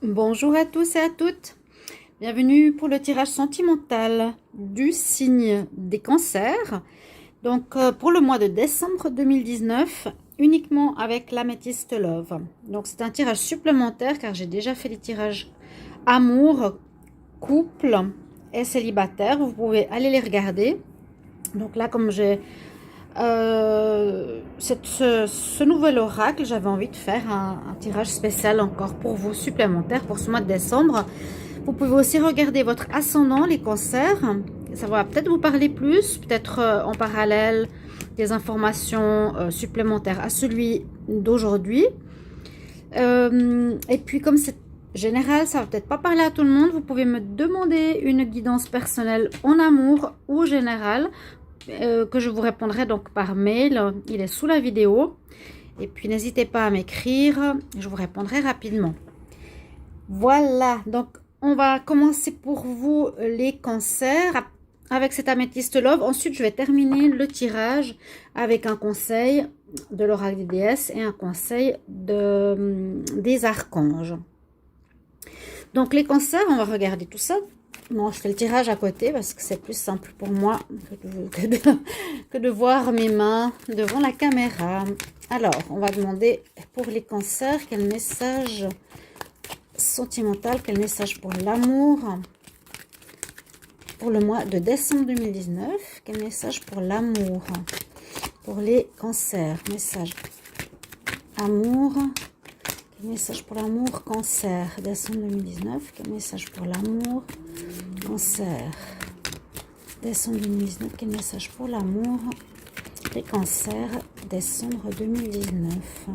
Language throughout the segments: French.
Bonjour à tous et à toutes. Bienvenue pour le tirage sentimental du signe des cancers. Donc pour le mois de décembre 2019, uniquement avec l'améthyste Love. Donc c'est un tirage supplémentaire car j'ai déjà fait les tirages amour, couple et célibataire. Vous pouvez aller les regarder. Donc là, comme j'ai ce nouvel oracle, j'avais envie de faire un tirage spécial encore pour vous, supplémentaire pour ce mois de décembre. Vous pouvez aussi regarder votre ascendant, les cancers. Ça va peut-être vous parler plus, peut-être en parallèle des informations supplémentaires à celui d'aujourd'hui. Et puis comme c'est général, ça va peut-être pas parler à tout le monde. Vous pouvez me demander une guidance personnelle en amour ou général. Que je vous répondrai donc par mail. Il est sous la vidéo. Et puis n'hésitez pas à m'écrire. Je vous répondrai rapidement. Voilà. Donc on va commencer pour vous les cancers avec cet améthyste Love. Ensuite je vais terminer le tirage avec un conseil de l'oracle des déesses et un conseil des archanges. Donc les cancers, on va regarder tout ça. Bon, je fais le tirage à côté parce que c'est plus simple pour moi que de voir mes mains devant la caméra. Alors, on va demander pour les cancers, quel message sentimental, quel message pour l'amour pour le mois de décembre 2019. Quel message pour l'amour pour les cancers, message amour. Quel message pour l'amour, cancer, décembre 2019. Quel message pour l'amour, cancer, décembre 2019. Quel message pour l'amour, les cancers, décembre 2019.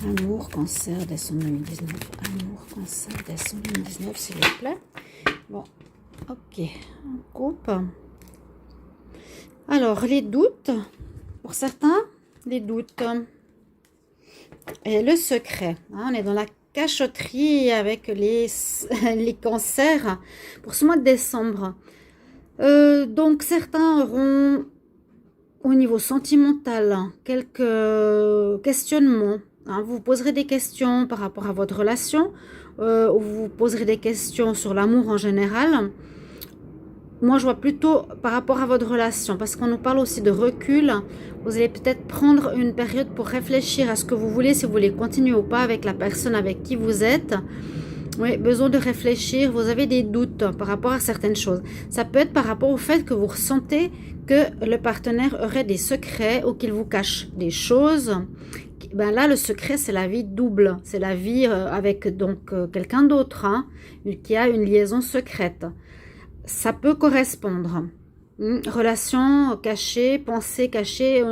Amour, cancer, décembre 2019. Amour, cancer, décembre 2019, s'il vous plaît. Bon, ok, on coupe. Alors, les doutes, pour certains, les doutes. Et le secret, hein, on est dans la cachotterie avec les cancers pour ce mois de décembre. Donc certains auront au niveau sentimental quelques questionnements. Hein, vous poserez des questions par rapport à votre relation, ou vous poserez des questions sur l'amour en général. Moi, je vois plutôt par rapport à votre relation, parce qu'on nous parle aussi de recul. Vous allez peut-être prendre une période pour réfléchir à ce que vous voulez, si vous voulez continuer ou pas avec la personne avec qui vous êtes. Oui, besoin de réfléchir. Vous avez des doutes par rapport à certaines choses. Ça peut être par rapport au fait que vous ressentez que le partenaire aurait des secrets ou qu'il vous cache des choses. Ben là, le secret, c'est la vie double. C'est la vie avec donc quelqu'un d'autre, hein, qui a une liaison secrète. Ça peut correspondre. Relation cachée, pensée cachée.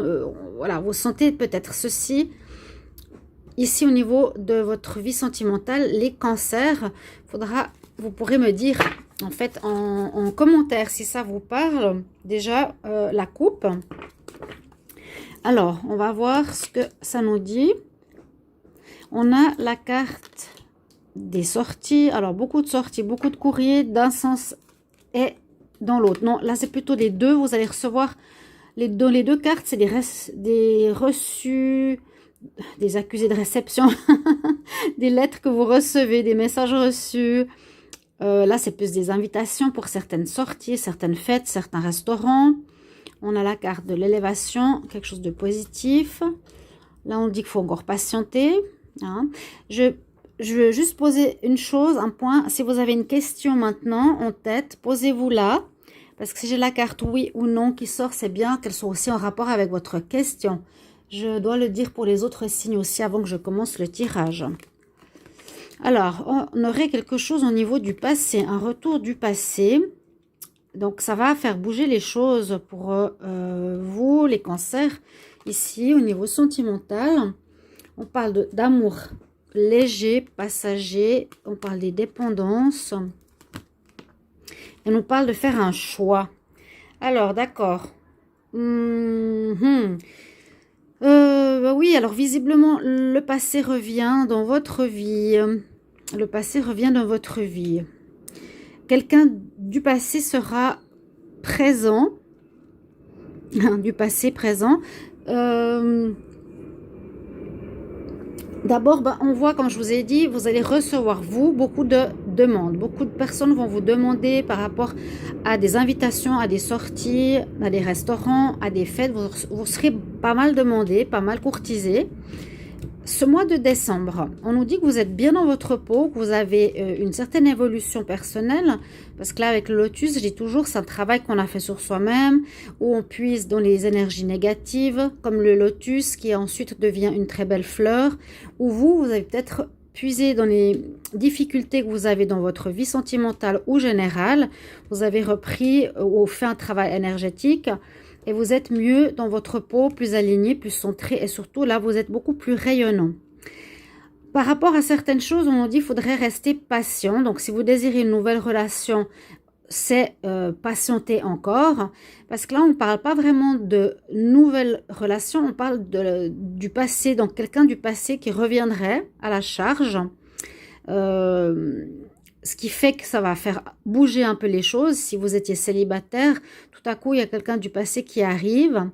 Voilà, vous sentez peut-être ceci. Ici, au niveau de votre vie sentimentale, les cancers, vous pourrez me dire, en fait, en commentaire, si ça vous parle, déjà, la coupe. Alors, on va voir ce que ça nous dit. On a la carte des sorties. Alors, beaucoup de sorties, beaucoup de courriers d'un sens et dans l'autre. Non, là, c'est plutôt les deux. Vous allez recevoir, dans les deux cartes, c'est des reçus, des accusés de réception, des lettres que vous recevez, des messages reçus. Là, c'est plus des invitations pour certaines sorties, certaines fêtes, certains restaurants. On a la carte de l'élévation, quelque chose de positif. Là, on dit qu'il faut encore patienter. Hein. Je veux juste poser une chose, un point. Si vous avez une question maintenant en tête, posez-vous là. Parce que si j'ai la carte oui ou non qui sort, c'est bien qu'elle soit aussi en rapport avec votre question. Je dois le dire pour les autres signes aussi avant que je commence le tirage. Alors, on aurait quelque chose au niveau du passé, un retour du passé. Donc, ça va faire bouger les choses pour vous, les cancers. Ici, au niveau sentimental, on parle d'amour léger, passager. On parle des dépendances. Et on parle de faire un choix. Alors, d'accord. Bah oui, alors visiblement, le passé revient dans votre vie. Le passé revient dans votre vie. Quelqu'un du passé sera présent. Du passé présent. D'abord, ben, on voit, comme je vous ai dit, vous allez recevoir, vous, beaucoup de demandes. Beaucoup de personnes vont vous demander par rapport à des invitations, à des sorties, à des restaurants, à des fêtes. Vous serez pas mal demandé, pas mal courtisé. Ce mois de décembre, on nous dit que vous êtes bien dans votre peau, que vous avez une certaine évolution personnelle, parce que là, avec le lotus, je dis toujours, c'est un travail qu'on a fait sur soi-même, où on puise dans les énergies négatives, comme le lotus, qui ensuite devient une très belle fleur, où vous avez peut-être puisé dans les difficultés que vous avez dans votre vie sentimentale ou générale, vous avez repris ou fait un travail énergétique, et vous êtes mieux dans votre peau, plus aligné, plus centré et surtout là vous êtes beaucoup plus rayonnant. Par rapport à certaines choses, on nous dit qu'il faudrait rester patient. Donc si vous désirez une nouvelle relation, c'est patienter encore. Parce que là, on ne parle pas vraiment de nouvelles relations, on parle du passé. Donc quelqu'un du passé qui reviendrait à la charge. Ce qui fait que ça va faire bouger un peu les choses. Si vous étiez célibataire, tout à coup, il y a quelqu'un du passé qui arrive.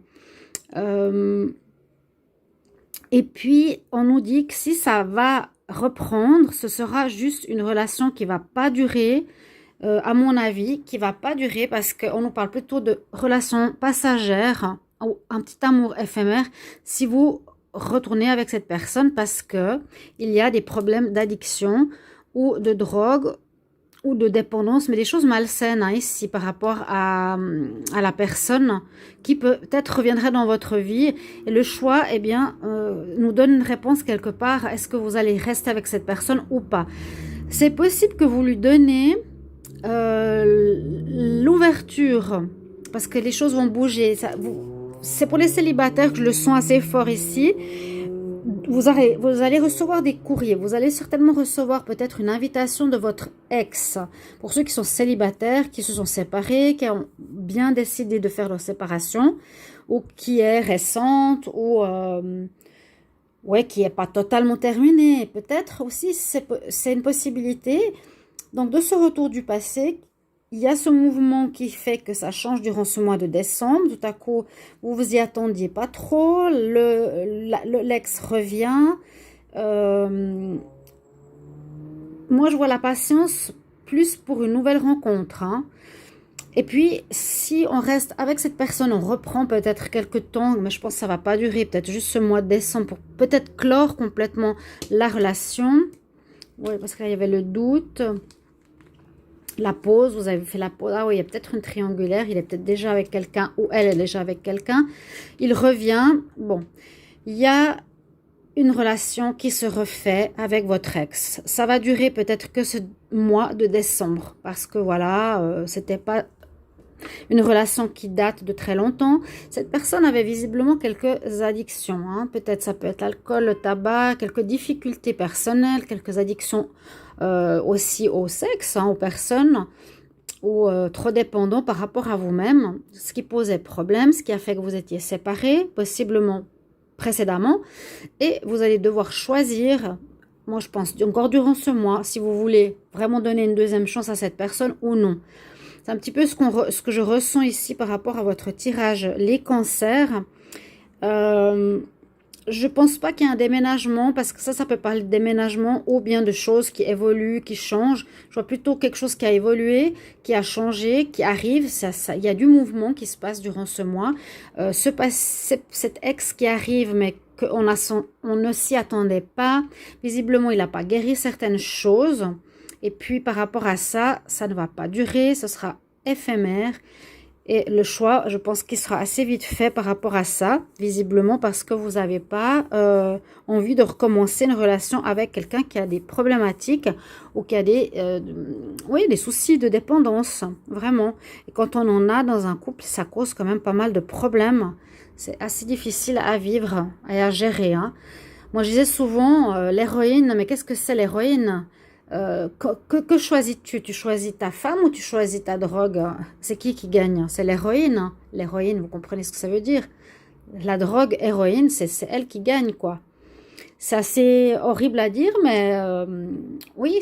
Et puis, on nous dit que si ça va reprendre, ce sera juste une relation qui ne va pas durer, à mon avis, qui ne va pas durer parce qu'on nous parle plutôt de relation passagère ou un petit amour éphémère si vous retournez avec cette personne parce qu'il y a des problèmes d'addiction ou de drogue ou de dépendance, mais des choses malsaines hein, ici par rapport à la personne qui peut-être reviendrait dans votre vie. Et le choix, eh bien, nous donne une réponse quelque part. Est-ce que vous allez rester avec cette personne ou pas? C'est possible que vous lui donnez l'ouverture, parce que les choses vont bouger. C'est pour les célibataires que je le sens assez fort ici. Vous allez recevoir des courriers, vous allez certainement recevoir peut-être une invitation de votre ex. Pour ceux qui sont célibataires, qui se sont séparés, qui ont bien décidé de faire leur séparation, ou qui est récente, ou ouais, qui n'est pas totalement terminée. Peut-être aussi, c'est une possibilité. Donc de ce retour du passé, il y a ce mouvement qui fait que ça change durant ce mois de décembre. Tout à coup, vous vous y attendiez pas trop. L'ex revient. Moi, je vois la patience plus pour une nouvelle rencontre. Hein. Et puis, si on reste avec cette personne, on reprend peut-être quelques temps, mais je pense que ça va pas durer. Peut-être juste ce mois de décembre pour peut-être clore complètement la relation. Oui, parce qu'il y avait le doute. La pause, vous avez fait la pause. Ah oui, il y a peut-être une triangulaire. Il est peut-être déjà avec quelqu'un ou elle est déjà avec quelqu'un. Il revient. Bon, il y a une relation qui se refait avec votre ex. Ça va durer peut-être que ce mois de décembre parce que voilà, c'était pas une relation qui date de très longtemps. Cette personne avait visiblement quelques addictions. Hein. Peut-être ça peut être l'alcool, le tabac, quelques difficultés personnelles, quelques addictions aussi au sexe, hein, aux personnes, ou trop dépendants par rapport à vous-même, ce qui posait problème, ce qui a fait que vous étiez séparés, possiblement précédemment, et vous allez devoir choisir, moi je pense encore durant ce mois, si vous voulez vraiment donner une deuxième chance à cette personne ou non. C'est un petit peu ce que je ressens ici par rapport à votre tirage. Les cancers, je pense pas qu'il y ait un déménagement, parce que ça peut parler de déménagement ou bien de choses qui évoluent, qui changent. Je vois plutôt quelque chose qui a évolué, qui a changé, qui arrive. Il y a du mouvement qui se passe durant ce mois. Cet ex qui arrive, mais qu'on on ne s'y attendait pas. Visiblement, il n'a pas guéri certaines choses. Et puis, par rapport à ça, ça ne va pas durer, ce sera éphémère. Et le choix, je pense qu'il sera assez vite fait par rapport à ça, visiblement, parce que vous n'avez pas envie de recommencer une relation avec quelqu'un qui a des problématiques ou qui a des soucis de dépendance, vraiment. Et quand on en a dans un couple, ça cause quand même pas mal de problèmes. C'est assez difficile à vivre et à gérer. Hein. Moi, je disais souvent, l'héroïne, mais qu'est-ce que c'est l'héroïne ? Que choisis-tu? Tu choisis ta femme ou tu choisis ta drogue? C'est qui gagne? C'est l'héroïne. L'héroïne, vous comprenez ce que ça veut dire? La drogue, héroïne, c'est elle qui gagne, quoi. C'est assez horrible à dire, mais oui,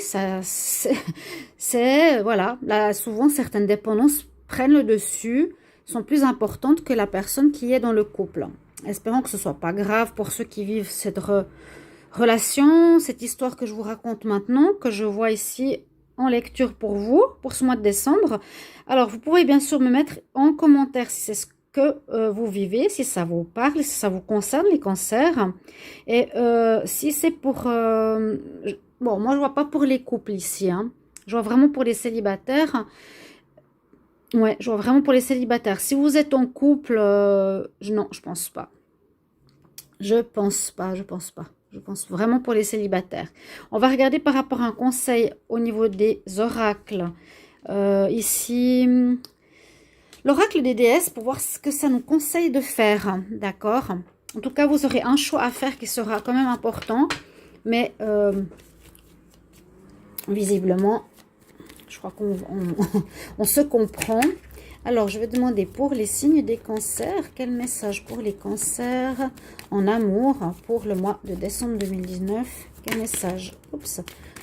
voilà. Là, souvent, certaines dépendances prennent le dessus, sont plus importantes que la personne qui est dans le couple. Espérons que ce soit pas grave pour ceux qui vivent cette relation, cette histoire que je vous raconte maintenant, que je vois ici en lecture pour vous, pour ce mois de décembre. Alors, vous pourrez bien sûr me mettre en commentaire si c'est ce que vous vivez, si ça vous parle, si ça vous concerne, les cancers. Et si c'est pour... bon, moi, je vois pas pour les couples ici, hein. Je vois vraiment pour les célibataires. Ouais, je vois vraiment pour les célibataires. Si vous êtes en couple, non, je pense pas. Je pense pas, je pense pas. Je pense vraiment pour les célibataires. On va regarder par rapport à un conseil au niveau des oracles. Ici, l'oracle des déesses pour voir ce que ça nous conseille de faire. D'accord? En tout cas, vous aurez un choix à faire qui sera quand même important. Mais visiblement, je crois qu'on se comprend. Alors, je vais demander pour les signes des cancers, quel message pour les cancers en amour pour le mois de décembre 2019. Quel message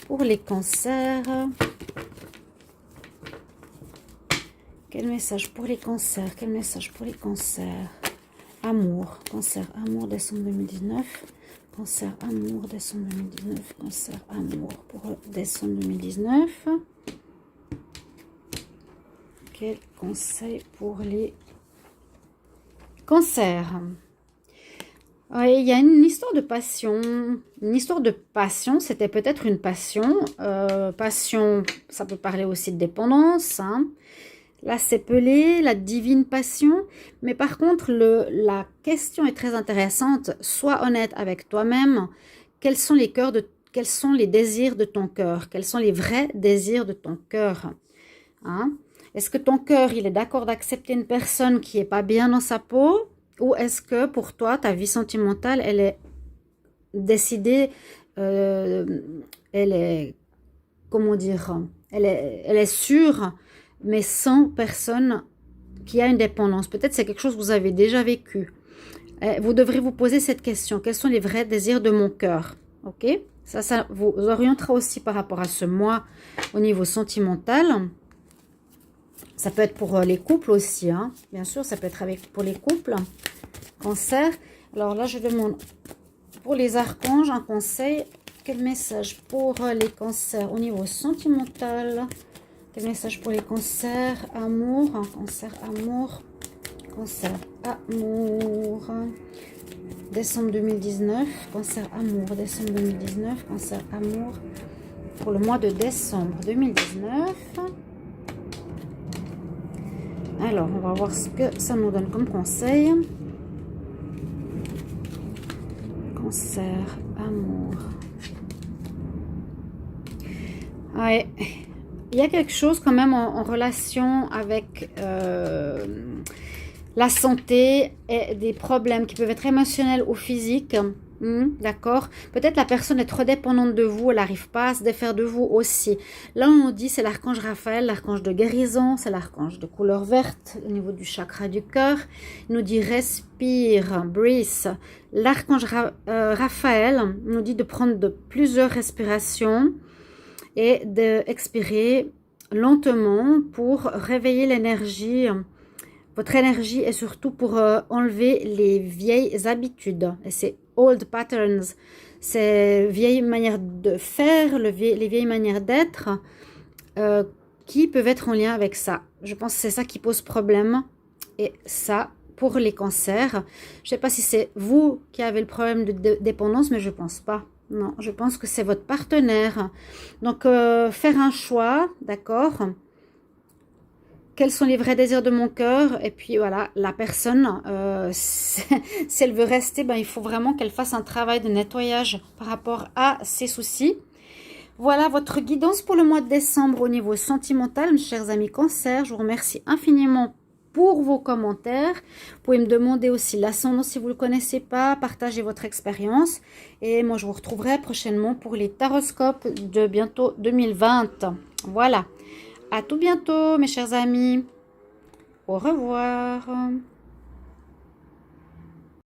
pour les cancers. Quel message pour les cancers. Quel message pour les cancers. Amour. Cancer, amour, décembre 2019. Cancer, amour, décembre 2019. Cancer, amour pour décembre 2019. Quel conseil pour les cancers? Oui, il y a une histoire de passion. Une histoire de passion, c'était peut-être une passion. Passion, ça peut parler aussi de dépendance. Hein. Là, c'est pelé, la divine passion. Mais par contre, la question est très intéressante. Sois honnête avec toi-même. Quels sont les désirs de ton cœur? Quels sont les vrais désirs de ton cœur? Hein? Est-ce que ton cœur, il est d'accord d'accepter une personne qui n'est pas bien dans sa peau? Ou est-ce que pour toi, ta vie sentimentale, elle est décidée, elle est, comment dire, elle est sûre, mais sans personne qui a une dépendance? Peut-être c'est quelque chose que vous avez déjà vécu. Vous devrez vous poser cette question. Quels sont les vrais désirs de mon cœur? Ok? Ça vous orientera aussi par rapport à ce mois au niveau sentimental. Ça peut être pour les couples aussi, hein. Bien sûr, ça peut être pour les couples. Cancer. Alors là, je demande pour les archanges un conseil. Quel message pour les cancers au niveau sentimental? Quel message pour les cancers? Amour. Cancer, amour. Cancer, amour. Décembre 2019. Cancer, amour. Décembre 2019. Cancer, amour. Pour le mois de décembre 2019. Alors, on va voir ce que ça nous donne comme conseil. Cancer, amour. Ouais. Il y a quelque chose quand même en relation avec la santé et des problèmes qui peuvent être émotionnels ou physiques. D'accord. Peut-être la personne est trop dépendante de vous, elle n'arrive pas à se défaire de vous aussi. Là, on nous dit c'est l'archange Raphaël, l'archange de guérison, c'est l'archange de couleur verte au niveau du chakra du cœur. Il nous dit respire, breathe. L'archange Raphaël nous dit de prendre plusieurs respirations et d'expirer lentement pour réveiller l'énergie, votre énergie, et surtout pour enlever les vieilles habitudes. Et c'est old patterns, ces vieilles manières de faire, les vieilles manières d'être qui peuvent être en lien avec ça. Je pense que c'est ça qui pose problème. Et ça, pour les cancers, je ne sais pas si c'est vous qui avez le problème de dépendance, mais je ne pense pas. Non, je pense que c'est votre partenaire. Donc, faire un choix, d'accord? Quels sont les vrais désirs de mon cœur? Et puis voilà, la personne, si elle veut rester, ben, il faut vraiment qu'elle fasse un travail de nettoyage par rapport à ses soucis. Voilà votre guidance pour le mois de décembre au niveau sentimental, mes chers amis cancer. Je vous remercie infiniment pour vos commentaires. Vous pouvez me demander aussi l'ascendant si vous ne le connaissez pas. Partagez votre expérience. Et moi, je vous retrouverai prochainement pour les taroscopes de bientôt 2020. Voilà. À tout bientôt, mes chers amis. Au revoir.